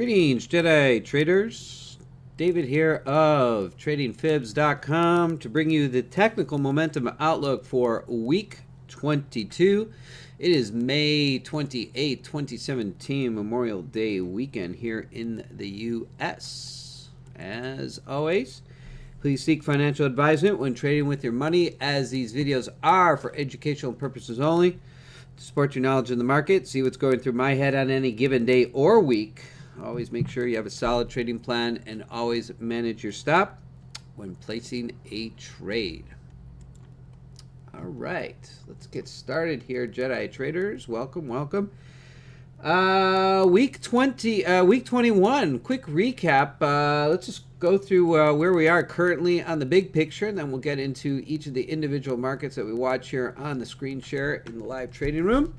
Greetings, Jedi traders. David here of TradingFibs.com to bring you the technical momentum outlook for week 22. It is May 28, 2017, Memorial Day weekend here in the U.S. As always, please seek financial advisement when trading with your money, as these videos are for educational purposes only. To support your knowledge in the market, see what's going through my head on any given day or week. Always make sure you have a solid trading plan and always manage your stop when placing a trade. All right, let's get started here, Jedi traders. Welcome, welcome. Week 21, quick recap. Let's just go through where we are currently on the big picture, and then we'll get into each of the individual markets that we watch here on the screen share in the live trading room.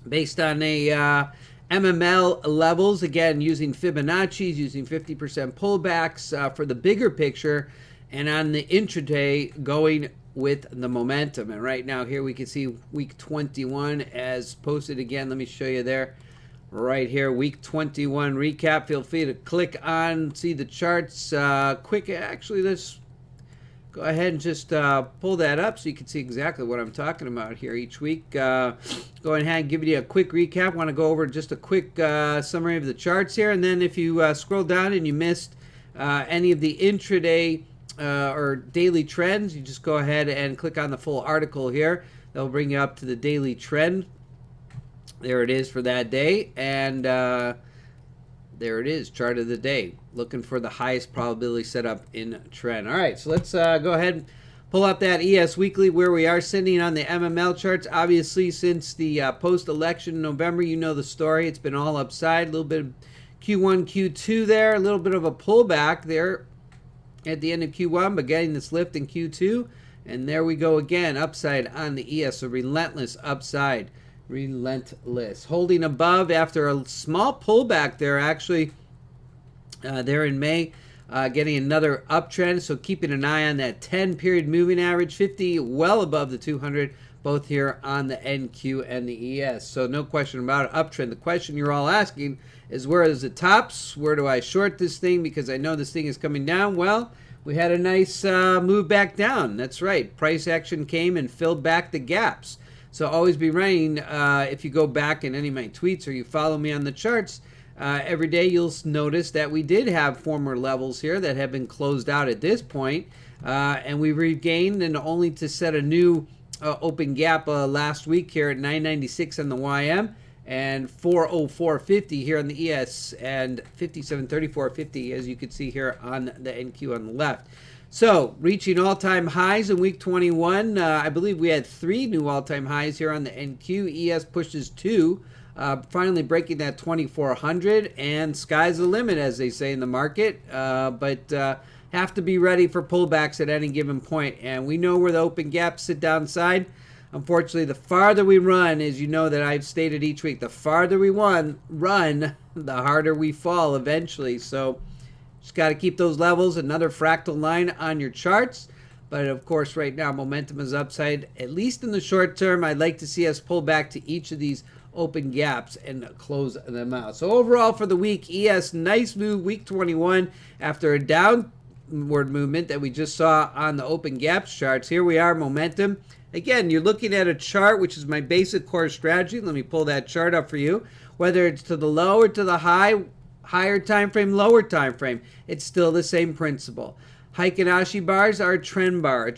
Based on a MML levels, again, using Fibonacci's, using 50% pullbacks for the bigger picture, and on the intraday going with the momentum. And right now here we can see week 21 as posted again. Let me show you there right here, week 21 recap. Feel free to click on, see the charts quick. Actually, let's go ahead and just pull that up so you can see exactly what I'm talking about here each week. Go ahead and give you a quick recap. Want to go over just a quick summary of the charts here, and then if you scroll down and you missed any of the intraday or daily trends, you just go ahead and click on the full article here. That'll bring you up to the daily trend. There it is for that day, and there it is, chart of the day. Looking for the highest probability setup in trend. All right, so let's go ahead and pull up that ES Weekly where we are sitting on the MML charts. Obviously, since the post-election in November, you know the story. It's been all upside. A little bit of Q1, Q2 there. A little bit of a pullback there at the end of Q1, but getting this lift in Q2. And there we go again, upside on the ES, a relentless upside. Relentless. Holding above after a small pullback there, actually, there in May, getting another uptrend. So keeping an eye on that 10-period moving average, 50 well above the 200, both here on the NQ and the ES. So no question about it, uptrend. The question you're all asking is, where is the tops? Where do I short this thing? Because I know this thing is coming down. Well, we had a nice move back down. That's right. Price action came and filled back the gaps. So always be running. If you go back in any of my tweets or you follow me on the charts, every day you'll notice that we did have former levels here that have been closed out at this point. And we regained, and only to set a new open gap last week here at 996 on the YM and 404.50 here on the ES and 5734.50, as you can see here on the NQ on the left. So, reaching all-time highs in week 21. I believe we had 3 new all-time highs here on the NQ. ES pushes 2, finally breaking that 2400, and sky's the limit, as they say in the market. But have to be ready for pullbacks at any given point. And we know where the open gaps sit downside. Unfortunately, the farther we run, as you know that I've stated each week, the farther we run, the harder we fall eventually. So, just got to keep those levels, another fractal line on your charts. But of course, right now, momentum is upside, at least in the short term. I'd like to see us pull back to each of these open gaps and close them out. So overall for the week, ES, nice move, week 21, after a downward movement that we just saw on the open gaps charts. Here we are, momentum. Again, you're looking at a chart, which is my basic core strategy. Let me pull that chart up for you. Whether it's to the low or to the high, higher time frame, lower time frame, it's still the same principle. Heikin-Ashi bars are a trend bar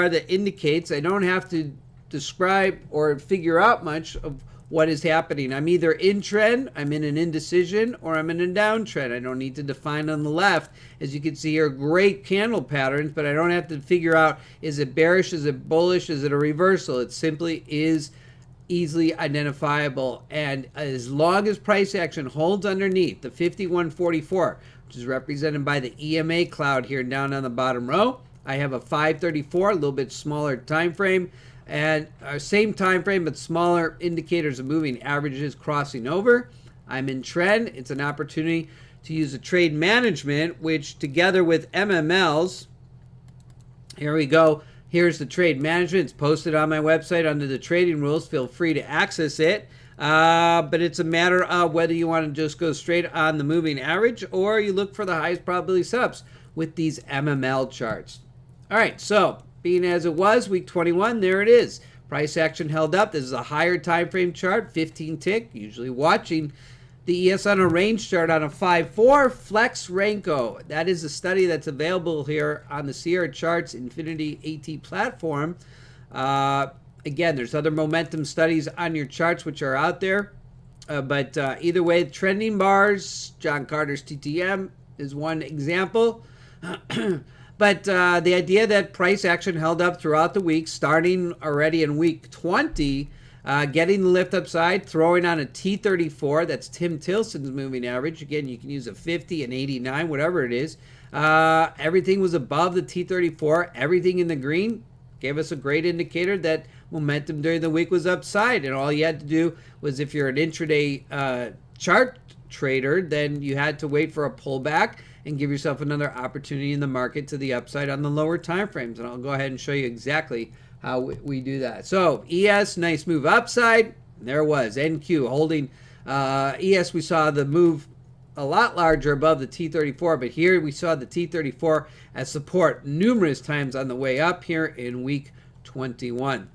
that indicates I don't have to describe or figure out much of what is happening. I'm either in trend, I'm in an indecision, or I'm in a downtrend. I don't need to define on the left. As you can see here, great candle patterns, but I don't have to figure out, is it bearish, is it bullish, is it a reversal? It simply is easily identifiable. And as long as price action holds underneath the 5144, which is represented by the EMA cloud here down on the bottom row, I have a 534, a little bit smaller time frame, and same time frame but smaller indicators of moving averages crossing over. I'm in trend. It's an opportunity to use a trade management, which together with MMLs, here we go, Here's the trade management. It's posted on my website under the trading rules. Feel free to access it. But it's a matter of whether you want to just go straight on the moving average or you look for the highest probability setups with these MML charts. All right, so being as it was week 21, there it is. Price action held up. This is a higher time frame chart, 15 tick, usually watching the ES on a range chart on a 5-4 Flex Renko. That is a study that's available here on the Sierra Charts Infinity AT platform. Again, there's other momentum studies on your charts which are out there. But either way, trending bars, John Carter's TTM is one example. But the idea that price action held up throughout the week, starting already in week 20, getting the lift upside, throwing on a T34, that's Tim Tilson's moving average. Again, you can use a 50, an 89, whatever it is. Everything was above the T34. Everything in the green gave us a great indicator that momentum during the week was upside. And all you had to do was, if you're an intraday chart trader, then you had to wait for a pullback and give yourself another opportunity in the market to the upside on the lower time frames. And I'll go ahead and show you exactly how we do that. So ES, nice move upside. There it was. NQ holding ES. We saw the move a lot larger above the T34, but here we saw the T34 as support numerous times on the way up here in week 21.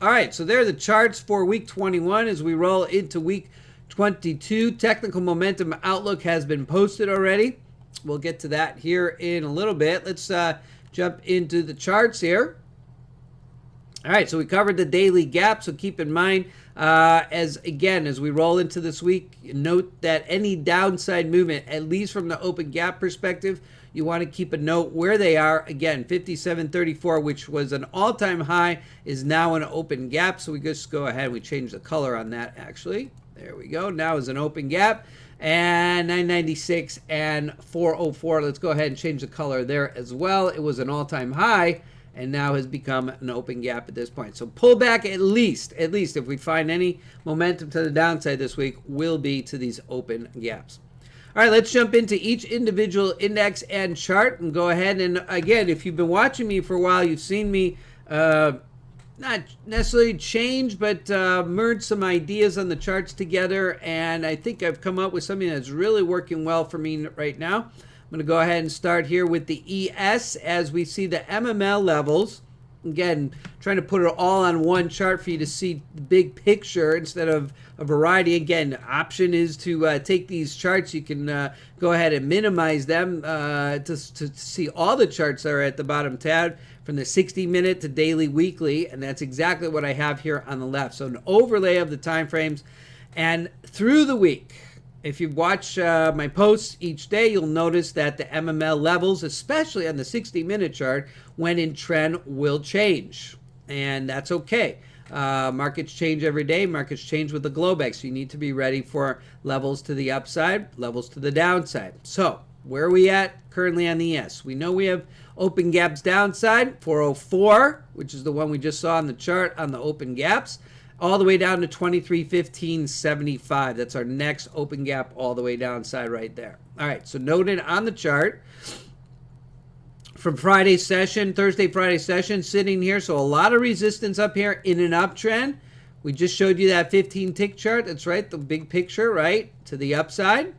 All right, so there are the charts for week 21 as we roll into week 22. Technical momentum outlook has been posted already. We'll get to that here in a little bit. Let's jump into the charts here. All right, so we covered the daily gap, so keep in mind, as we roll into this week, note that any downside movement, at least from the open gap perspective, you want to keep a note where they are. Again, 57.34, which was an all-time high, is now an open gap, so we just go ahead, we change the color on that, actually. There we go, now is an open gap. And 996 and 404. Let's go ahead and change the color there as well. It was an all-time high and now has become an open gap at this point. So pullback at least if we find any momentum to the downside this week, will be to these open gaps. All right, let's jump into each individual index and chart and go ahead. And again, if you've been watching me for a while, you've seen me not necessarily change, but merge some ideas on the charts together. And I think I've come up with something that's really working well for me right now. I'm going to go ahead and start here with the ES as we see the MML levels. Again, trying to put it all on one chart for you to see the big picture instead of a variety. Again, the option is to take these charts. You can go ahead and minimize them to see all the charts that are at the bottom tab, from the 60-minute to daily, weekly, and that's exactly what I have here on the left. So an overlay of the time frames, and through the week, if you watch my posts each day, you'll notice that the MML levels, especially on the 60-minute chart, when in trend, will change, and that's okay. Markets change every day. Markets change with the Globex, so you need to be ready for levels to the upside, levels to the downside. So where are we at currently on the ES? We know we have open gaps downside, 404, which is the one we just saw on the chart on the open gaps, all the way down to 2315.75. That's our next open gap all the way downside right there. All right, so noted on the chart from Friday's session, Thursday, Friday session, sitting here. So a lot of resistance up here in an uptrend. We just showed you that 15 tick chart. That's right, the big picture, right, to the upside.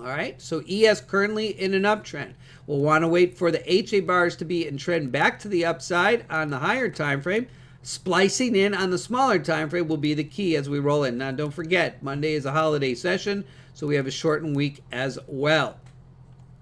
All right, so ES currently in an uptrend. We'll want to wait for the HA bars to be in trend back to the upside on the higher time frame. Splicing in on the smaller time frame will be the key as we roll in. Now, don't forget, Monday is a holiday session, so we have a shortened week as well.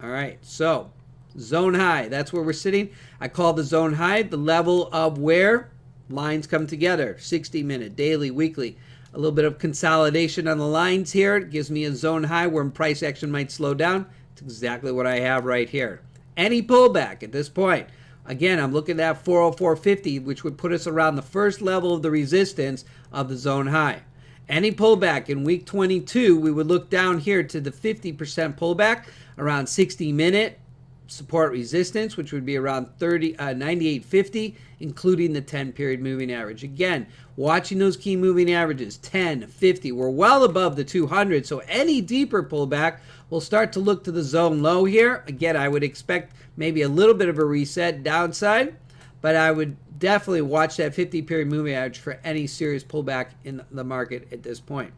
All right, so zone high, that's where we're sitting. I call the zone high the level of where lines come together, 60-minute, daily, weekly. A little bit of consolidation on the lines here. It gives me a zone high where price action might slow down. It's exactly what I have right here. Any pullback at this point, again, I'm looking at 404.50, which would put us around the first level of the resistance of the zone high. Any pullback in week 22, we would look down here to the 50% pullback around 60-minute support resistance, which would be around 98.50, including the 10-period moving average. Again, watching those key moving averages, 10, 50, we're well above the 200, so any deeper pullback will start to look to the zone low here. Again, I would expect maybe a little bit of a reset downside, but I would definitely watch that 50-period moving average for any serious pullback in the market at this point.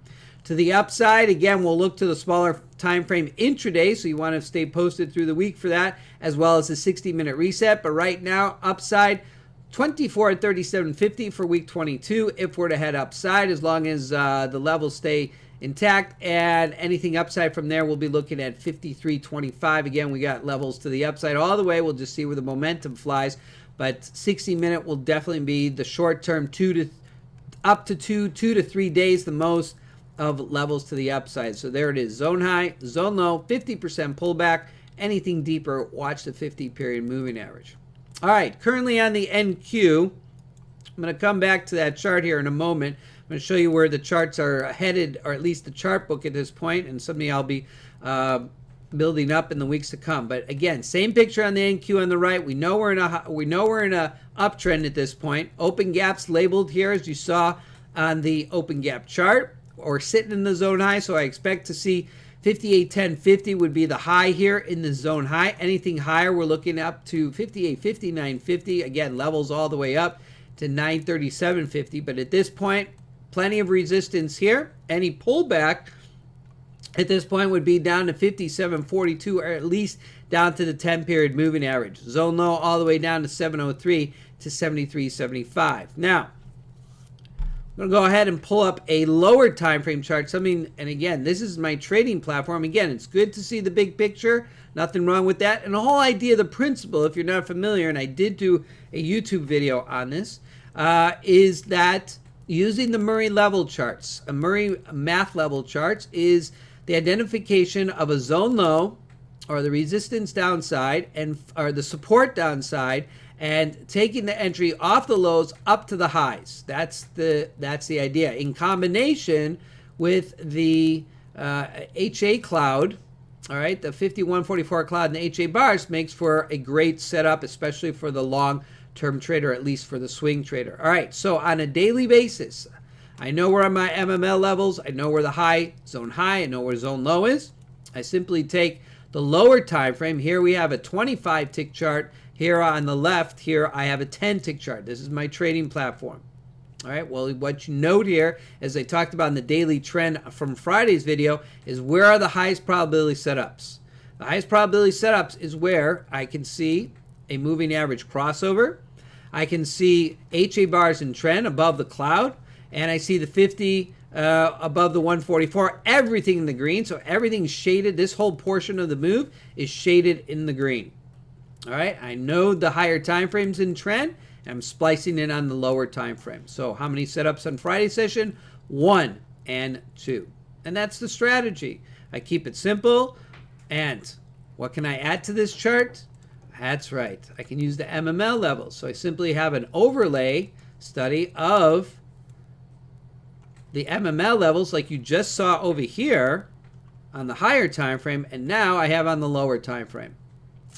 To the upside, again, we'll look to the smaller time frame intraday, so you want to stay posted through the week for that, as well as the 60-minute reset. But right now, upside 24 at 37.50 for week 22 if we're to head upside, as long as the levels stay intact, and anything upside from there we'll be looking at 53.25. Again, we got levels to the upside all the way. We'll just see where the momentum flies, but 60-minute will definitely be the short term, up to two to 3 days the most of levels to the upside. So there it is, zone high, zone low, 50% pullback. Anything deeper, watch the 50-period moving average. All right, currently on the NQ, I'm going to come back to that chart here in a moment. I'm going to show you where the charts are headed, or at least the chart book at this point, and something I'll be building up in the weeks to come. But again, same picture on the NQ on the right. We know we're in a uptrend at this point. Open gaps labeled here, as you saw on the open gap chart, or sitting in the zone high. So I expect to see 58.10.50 would be the high here in the zone high. Anything higher, we're looking up to 58.50, 9.50. Again, levels all the way up to 937.50. But at this point, plenty of resistance here. Any pullback at this point would be down to 57.42, or at least down to the 10-period moving average. Zone low all the way down to 703 to 73.75. Now, I'm going to go ahead and pull up a lower time frame chart. And again, this is my trading platform. Again, it's good to see the big picture. Nothing wrong with that. And the whole idea, the principle, if you're not familiar, and I did do a YouTube video on this, is that using the Murray level charts, a Murray math level charts, is the identification of a zone low, or the resistance downside, or the support downside, and taking the entry off the lows up to the highs. That's the idea, in combination with the HA cloud. All right, the 5144 cloud and the HA bars makes for a great setup, especially for the long-term trader, at least for the swing trader. All right, so on a daily basis, I know where my MML levels, I know where the zone high, I know where zone low is. I simply take the lower time frame. Here we have a 25 tick chart. Here on the left, here I have a 10 tick chart. This is my trading platform. All right, well, what you note here, as I talked about in the daily trend from Friday's video, is where are the highest probability setups. The highest probability setups is where I can see a moving average crossover. I can see HA bars in trend above the cloud, and I see the 50 above the 144, everything in the green. So everything's shaded. This whole portion of the move is shaded in the green. All right, I know the higher time frames in trend. I'm splicing it on the lower time frame. So how many setups on Friday session? 1 and 2. And that's the strategy. I keep it simple. And what can I add to this chart? That's right. I can use the MML levels. So I simply have an overlay study of the MML levels like you just saw over here on the higher time frame, and now I have on the lower time frame.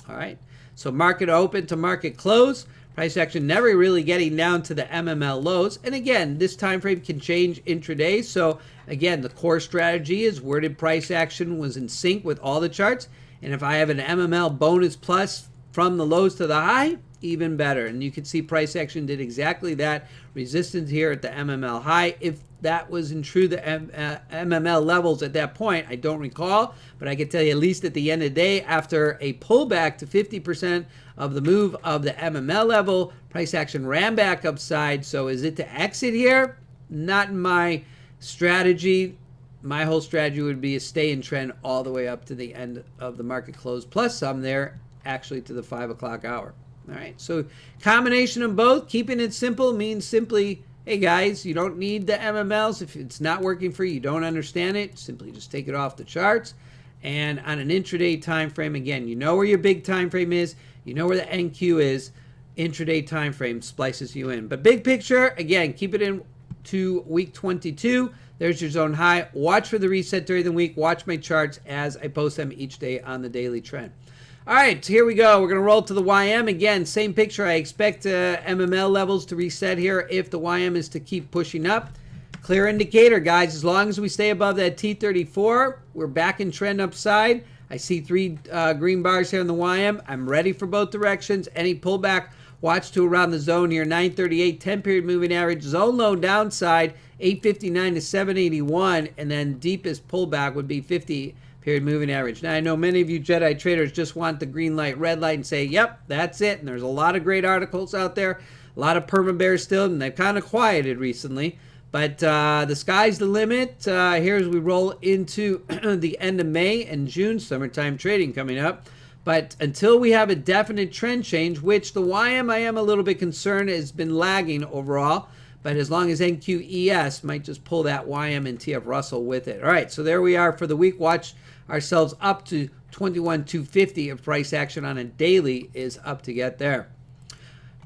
All right. So market open to market close. Price action never really getting down to the MML lows. And again, this time frame can change intraday. So again, the core strategy is where did price action was in sync with all the charts. And if I have an MML bonus plus from the lows to the high, even better. And you can see price action did exactly that. Resistance here at the MML high. If that was in true the MML levels at that point, I don't recall, but I can tell you at least at the end of the day, after a pullback to 50% of the move of the MML level, price action ran back upside. So is it to exit here? Not in my strategy. My whole strategy would be to stay in trend all the way up to the end of the market close, plus some there actually to the 5 o'clock hour. All right, so combination of both, keeping it simple means simply, hey guys, you don't need the MMLs. If it's not working for you, you don't understand it, simply just take it off the charts. And on an intraday time frame, again, you know where your big time frame is, you know where the NQ is, intraday time frame splices you in. But big picture, again, keep it in to week 22. There's your zone high. Watch for the reset during the week. Watch my charts as I post them each day on the daily trend. All right, so here we go. We're going to roll to the YM. Again, same picture. I expect MML levels to reset here if the YM is to keep pushing up. Clear indicator, guys. As long as we stay above that T34, we're back in trend upside. I see 3 green bars here in the YM. I'm ready for both directions. Any pullback, Watch to around the zone here, 938, 10-period moving average. Zone low downside, 859 to 781, and then deepest pullback would be 50-period moving average. Now, I know many of you Jedi traders just want the green light, red light, and say, yep, that's it. And there's a lot of great articles out there, a lot of perma bears still, and they've kind of quieted recently. But the sky's the limit. Here as we roll into the end of May and June, summertime trading coming up. But until we have a definite trend change, which the YM I am a little bit concerned has been lagging overall. But as long as NQES might just pull that YM and TF Russell with it. All right, so there we are for the week. Watch ourselves up to 21,250 if price action on a daily is up to get there.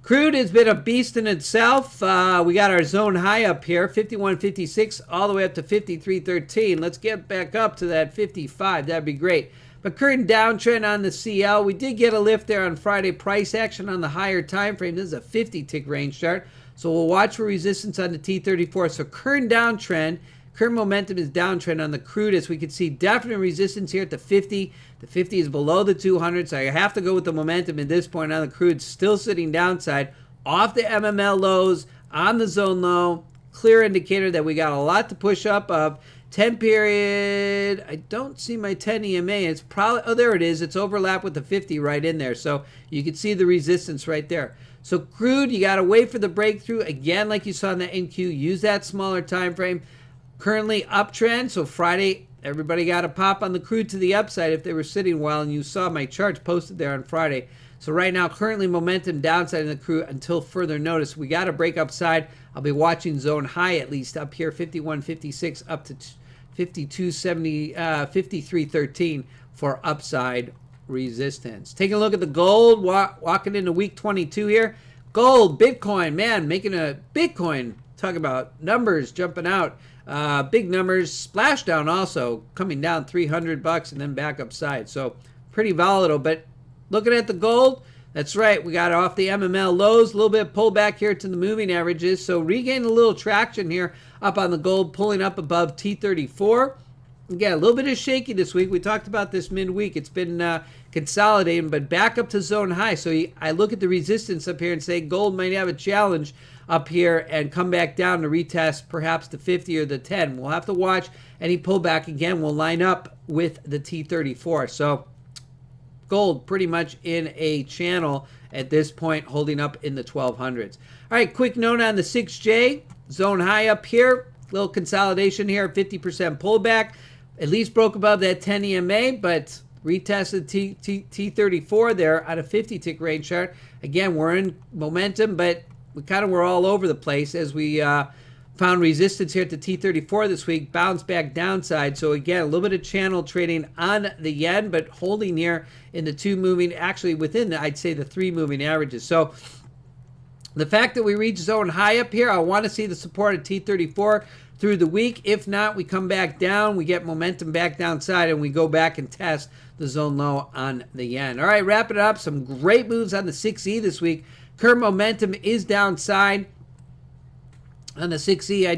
Crude has been a beast in itself. We got our zone high up here, 51.56, all the way up to 53.13. Let's get back up to that 55. That'd be great. But current downtrend on the CL. We did get a lift there on Friday. Price action on the higher time frame. This is a 50-tick range chart. So we'll watch for resistance on the T34. So current downtrend. Current momentum is downtrend on the crude, as we can see definite resistance here at the 50. The 50 is below the 200, so I have to go with the momentum at this point on the crude. Still sitting downside off the MML lows on the zone low. Clear indicator that we got a lot to push up of. 10 period, I don't see my 10 EMA. It's probably, oh, there it is. It's overlapped with the 50 right in there. So you can see the resistance right there. So crude, you got to wait for the breakthrough. Again, like you saw in the NQ, use that smaller time frame. Currently uptrend, so Friday, everybody got a pop on the crude to the upside if they were sitting well, and you saw my charts posted there on Friday. So right now, currently momentum downside in the crude until further notice. We got to break upside. I'll be watching zone high at least up here, 51.56 up to 52.70, 53.13 for upside resistance. Taking a look at the gold, walking into week 22 here. Gold, Bitcoin, man, making a Bitcoin. Talk about numbers jumping out. Big numbers, splashdown also coming down $300 and then back upside. So pretty volatile. But looking at the gold, that's right. We got off the MML lows, a little bit of pullback here to the moving averages. So regain a little traction here up on the gold, pulling up above T34. Again, a little bit of shaky this week. We talked about this midweek. It's been consolidating, but back up to zone high. So I look at the resistance up here and say gold might have a challenge up here and come back down to retest perhaps the 50 or the 10. We'll have to watch any pullback. Again, will line up with the T34. So gold pretty much in a channel at this point, holding up in the 1200s. All right, quick note on the 6J. Zone high up here. Little consolidation here, 50% pullback. At least broke above that 10 EMA, but retested T34 there on a 50-tick range chart. Again, we're in momentum, but we kind of were all over the place as we found resistance here at the T34 this week, bounced back downside. So again, a little bit of channel trading on the yen, but holding here in the two moving, actually within the, I'd say the three moving averages. So the fact that we reach zone high up here, I want to see the support at T34 through the week. If not, we come back down, we get momentum back downside, and we go back and test the zone low on the yen. All right, wrapping it up. Some great moves on the 6E this week. Current momentum is downside on the 6E. I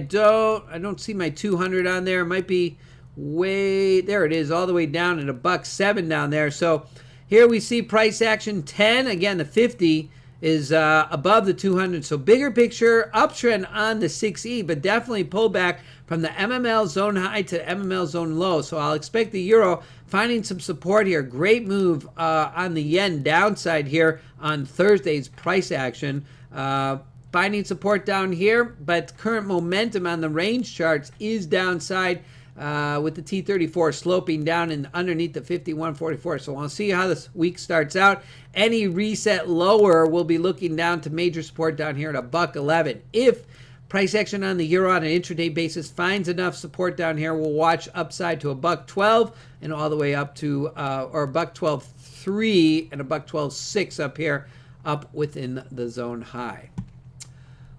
don't see my 200 on there. It might be way, there it is, all the way down at $1.07 down there. So here we see price action 10. Again, the 50 is above the 200. So bigger picture, uptrend on the 6E, but definitely pull back from the MML zone high to MML zone low. So I'll expect the euro finding some support here. Great move on the yen downside here on Thursday's price action. Finding support down here, but current momentum on the range charts is downside with the T34 sloping down and underneath the 51.44. So we'll see how this week starts out. Any reset lower, we'll be looking down to major support down here at $1.11. If price action on the euro on an intraday basis finds enough support down here, we'll watch upside to $1.12 and all the way up to or $1.12.3 and $1.12.6 up here, up within the zone high.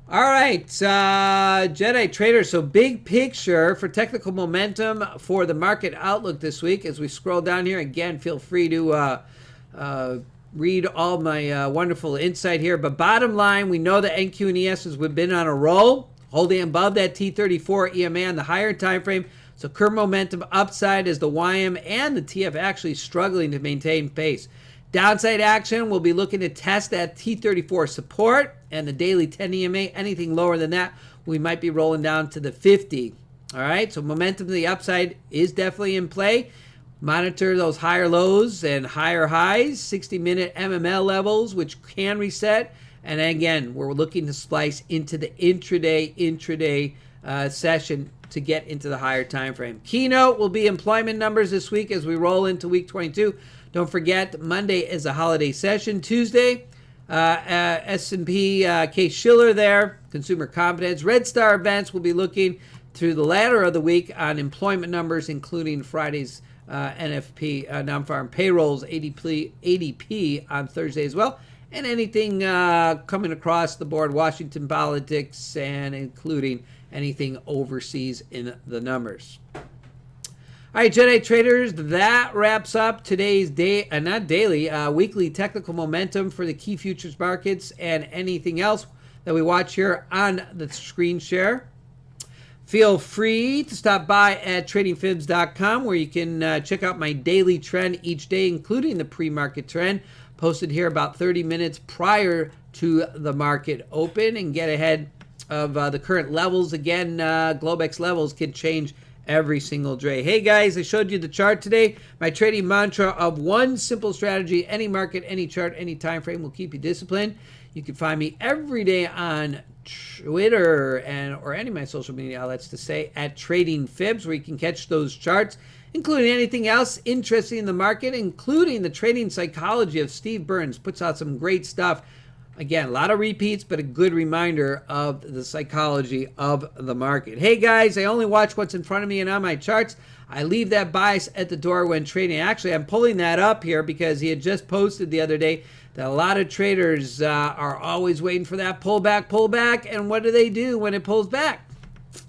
All right, Jedi Trader. So big picture for technical momentum for the market outlook this week. As we scroll down here, again, feel free to read all my wonderful insight here. But bottom line, we know the NQ and ES has been on a roll, holding above that T34 EMA on the higher time frame. So current momentum upside is the YM and the TF actually struggling to maintain pace. Downside action, we'll be looking to test that T34 support and the daily 10 EMA. Anything lower than that, we might be rolling down to the 50. All right, so momentum to the upside is definitely in play. Monitor those higher lows and higher highs, 60-minute MML levels, which can reset. And again, we're looking to splice into the intraday session to get into the higher time frame. Keynote will be employment numbers this week as we roll into week 22. Don't forget, Monday is a holiday session. Tuesday, S&P Case-Shiller there, consumer confidence. Red Star events will be looking through the latter of the week on employment numbers, including Friday's NFP, non-farm payrolls, ADP on Thursday as well. And anything coming across the board, Washington politics, and including anything overseas in the numbers. All right, Jedi traders, that wraps up today's weekly technical momentum for the key futures markets and anything else that we watch here on the screen share. Feel free to stop by at tradingfibs.com where you can check out my daily trend each day, including the pre-market trend, posted here about 30 minutes prior to the market open, and get ahead of the current levels. Again, Globex levels can change every single day. Hey guys, I showed you the chart today. My trading mantra of one simple strategy: any market, any chart, any time frame will keep you disciplined. You can find me every day on Twitter or any of my social media outlets to say at Trading Fibs, where you can catch those charts, including anything else interesting in the market, including the trading psychology of Steve Burns. Puts out some great stuff. Again, a lot of repeats, but a good reminder of the psychology of the market. Hey guys, I only watch what's in front of me and on my charts. I leave that bias at the door when trading. Actually, I'm pulling that up here because he had just posted the other day that a lot of traders are always waiting for that pullback. And what do when it pulls back?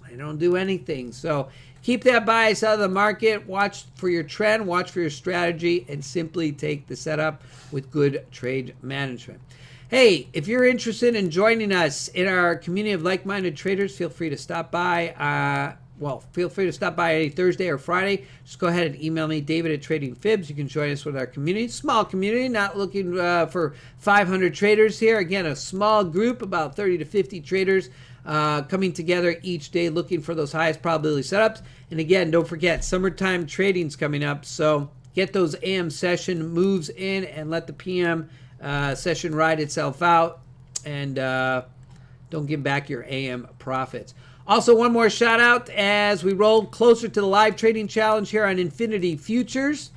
They don't do anything. So keep that bias out of the market. Watch for your trend, watch for your strategy, and simply take the setup with good trade management. Hey, if you're interested in joining us in our community of like-minded traders, feel free to stop by. Feel free to stop by any Thursday or Friday. Just go ahead and email me, David at Trading Fibs. You can join us with our community. Small community, not looking for 500 traders here. Again, a small group, about 30 to 50 traders coming together each day looking for those highest probability setups. And again, don't forget, summertime trading's coming up. So get those AM session moves in and let the PM session ride itself out, and don't give back your AM profits. Also, one more shout out as we roll closer to the live trading challenge here on Infinity Futures.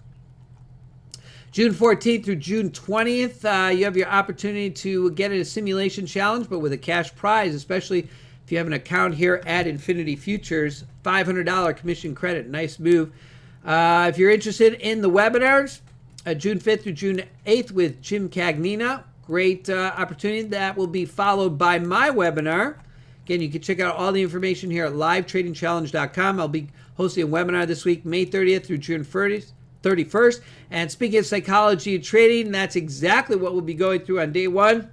June 14th through June 20th, you have your opportunity to get in a simulation challenge, but with a cash prize, especially if you have an account here at Infinity Futures. $500 commission credit, nice move. If you're interested in the webinars, June 5th through June 8th with Jim Cagnina. Great opportunity. That will be followed by my webinar. Again, you can check out all the information here at livetradingchallenge.com. I'll be hosting a webinar this week, May 30th through June 31st. And speaking of psychology of trading, that's exactly what we'll be going through on day one.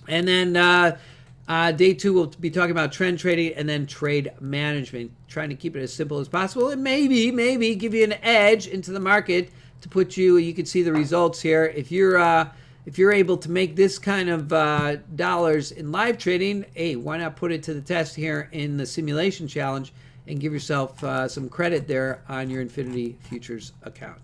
And then day two, we'll be talking about trend trading and then trade management, trying to keep it as simple as possible and maybe give you an edge into the market to put you can see the results here. If you're able to make this kind of dollars in live trading, hey, why not put it to the test here in the simulation challenge and give yourself some credit there on your Infinity Futures account.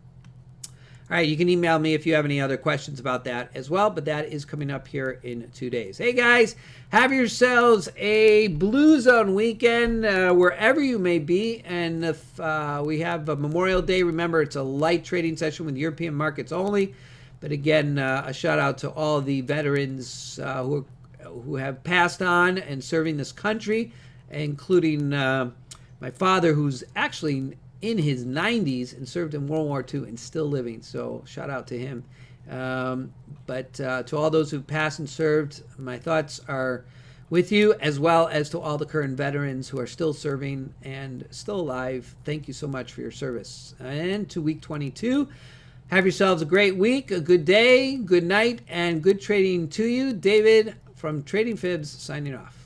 All right, you can email me if you have any other questions about that as well, but that is coming up here in 2 days. Hey guys, have yourselves a Blue Zone weekend wherever you may be. And if we have a Memorial Day, remember it's a light trading session with European markets only. But again, a shout out to all the veterans who have passed on and serving this country, including my father, who's actually in his 90s and served in World War II and still living. So shout out to him. But to all those who've passed and served, my thoughts are with you, as well as to all the current veterans who are still serving and still alive. Thank you so much for your service. And to week 22, have yourselves a great week, a good day, good night, and good trading to you. David from Trading Fibs signing off.